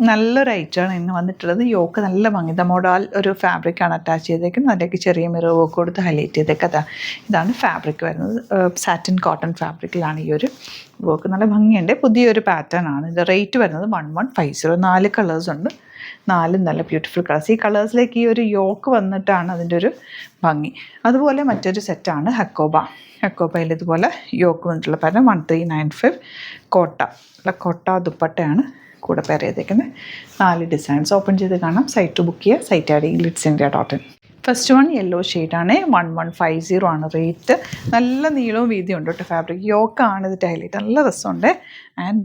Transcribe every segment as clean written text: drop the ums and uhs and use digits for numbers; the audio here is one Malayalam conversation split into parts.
നല്ലൊരു ഐറ്റമാണ് ഇന്ന് വന്നിട്ടുള്ളത്. യോക്ക് നല്ല ഭംഗി, മോഡൽ ഒരു ഫാബ്രിക്കാണ് അറ്റാച്ച് ചെയ്തേക്കുന്നത്. അതിലേക്ക് ചെറിയ മിറർ വർക്ക് കൊടുത്ത് ഹൈലൈറ്റ് ചെയ്തേക്കതാ. ഇതാണ് ഫാബ്രിക് വരുന്നത്. സാറ്റിൻ കോട്ടൺ ഫാബ്രിക്കിലാണ് ഈ ഒരു വർക്ക്. നല്ല ഭംഗിയുണ്ട്. പുതിയൊരു പാറ്റേൺ ആണ്. ഇത് റേറ്റ് വരുന്നത് 1150. 4 കളേഴ്സ് ഉണ്ട്. 4 നല്ല ബ്യൂട്ടിഫുൾ കളേഴ്സ്. ഈ കളേഴ്സിലേക്ക് ഈ ഒരു യോക്ക് വന്നിട്ടാണ് അതിൻ്റെ ഒരു ഭംഗി. അതുപോലെ മറ്റൊരു സെറ്റാണ് ഹക്കോബയിൽ ഇതുപോലെ യോക്ക് വന്നിട്ടുള്ള പാറ്റേൺ 1395 കോട്ട ദുപ്പട്ടയാണ് കൂടെ പെയർ ചെയ്തേക്കുന്നത്. 4 ഡിസൈൻസ് ഓപ്പൺ ചെയ്ത് കാണാം. സൈറ്റ് ബുക്ക് ചെയ്യുക. Site I D glitzindia.in. First one yellow ഷെയ്ഡാണ്. 1150 ആണ് റേറ്റ്. നല്ല നീളവും വീതിയും ഉണ്ട് കേട്ടോ. ഫാബ്രിക് യോക്കാണ് ഇത് ഹൈലൈറ്റ്. നല്ല രസമുണ്ട്. ആൻഡ്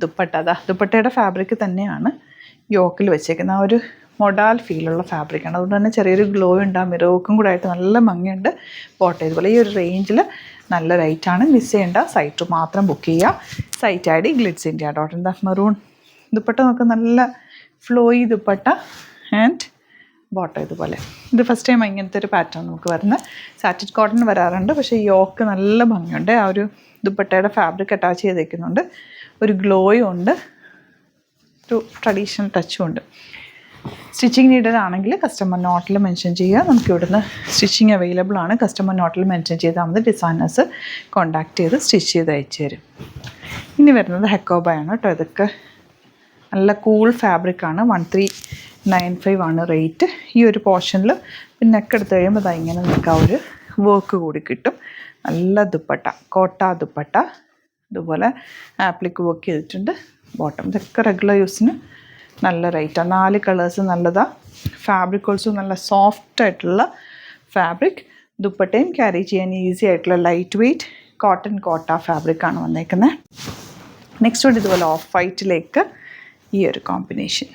ദുപ്പട്ടയുടെ ഫാബ്രിക് തന്നെയാണ് യോക്കിൽ വെച്ചേക്കുന്നത്. ആ ഒരു മൊഡാൽ ഫീലുള്ള ഫാബ്രിക്കാണ്. അതുകൊണ്ട് തന്നെ ചെറിയൊരു ഗ്ലോ ഉണ്ട്. ആ മിറോക്കും കൂടെ ആയിട്ട് നല്ല ഭംഗിയുണ്ട്. ബോട്ടം ഇതുപോലെ ഈ ഒരു റേഞ്ചിൽ നല്ല റേറ്റാണ്. മിസ് ചെയ്യേണ്ട. സൈറ്റ് മാത്രം ബുക്ക് ചെയ്യുക. Site I D glitzindia.in. Maroon dupatta നമുക്ക് നല്ല ഫ്ലോയി ദുപ്പട്ട ആൻഡ് ബോട്ടം ഇതുപോലെ. ഇത് ഫസ്റ്റ് ടൈം ഇങ്ങനത്തെ ഒരു പാറ്റേൺ നമുക്ക് വരുന്നത്. സാറ്റിൻ കോട്ടൺ വരാറുണ്ട്, പക്ഷേ യോക്ക് നല്ല ഭംഗിയുണ്ട്. ആ ഒരു ദുപ്പട്ടയുടെ ഫാബ്രിക് അറ്റാച്ച് ചെയ്തേക്കുന്നുണ്ട്. ഒരു ഗ്ലോയും ഉണ്ട്, ഒരു ട്രഡീഷണൽ ടച്ചും ഉണ്ട്. സ്റ്റിച്ചിങ് നീഡഡ് ആണെങ്കിൽ കസ്റ്റമർ നോട്ടിൽ മെൻഷൻ ചെയ്യുക. നമുക്ക് ഇവിടുന്ന് സ്റ്റിച്ചിങ് അവൈലബിൾ ആണ്. കസ്റ്റമർ നോട്ടിൽ മെൻഷൻ ചെയ്താൽ മതി. ഡിസൈനേഴ്സ് കോൺടാക്ട് ചെയ്ത് സ്റ്റിച്ച് ചെയ്ത് അയച്ചു തരും. ഇനി വരുന്നത് ഹക്കോബയാണ് കേട്ടോ. ഇതൊക്കെ നല്ല കൂൾ ഫാബ്രിക്കാണ്. 1395 ആണ് റേറ്റ്. ഈ ഒരു പോർഷനിൽ പിന്നെ ഒക്കെ എടുത്ത് കഴിയുമ്പോൾ അതാ ഇങ്ങനെ നമുക്ക് ആ ഒരു വർക്ക് കൂടി കിട്ടും. നല്ല ദുപ്പട്ട, കോട്ട ദുപ്പട്ട ഇതുപോലെ ആപ്ലിക്ക് വർക്ക് ചെയ്തിട്ടുണ്ട്. ബോട്ടം ഇതൊക്കെ റെഗുലർ യൂസിന് നല്ല റേറ്റാണ്. 4 കളേഴ്സ് നല്ലതാണ്. ഫാബ്രിക് ഓൾസോ നല്ല സോഫ്റ്റ് ആയിട്ടുള്ള ഫാബ്രിക്. ദുപ്പട്ടയും ക്യാരി ചെയ്യാൻ ഈസി ആയിട്ടുള്ള ലൈറ്റ് വെയ്റ്റ് കോട്ട ഫാബ്രിക്കാണ് വന്നേക്കുന്നത്. നെക്സ്റ്റ് വൺ ഇതുപോലെ ഓഫ് വൈറ്റിലേക്ക് ഈ ഒരു കോമ്പിനേഷൻ.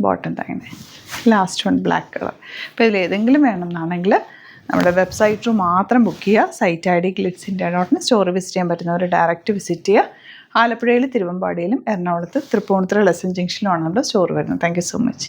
ബോട്ടം തന്നെ. Last one black colour. അപ്പോൾ ഇതിലേതെങ്കിലും വേണമെന്നാണെങ്കിൽ നമ്മുടെ വെബ്സൈറ്റ് മാത്രം ബുക്ക് ചെയ്യുക. Site I D glitzindia.in. Store visit ചെയ്യാൻ പറ്റുന്നവർ ഡയറക്റ്റ് വിസിറ്റ് ചെയ്യുക. ആലപ്പുഴയിൽ, തിരുവമ്പാടിയിലും, എറണാകുളത്ത്, തൃപ്പൂണിത്തുറ ലെസൺ ജംഗ്ഷനിലുമാണ് നമ്മുടെ സ്റ്റോർ വരുന്നത്. Thank you so much.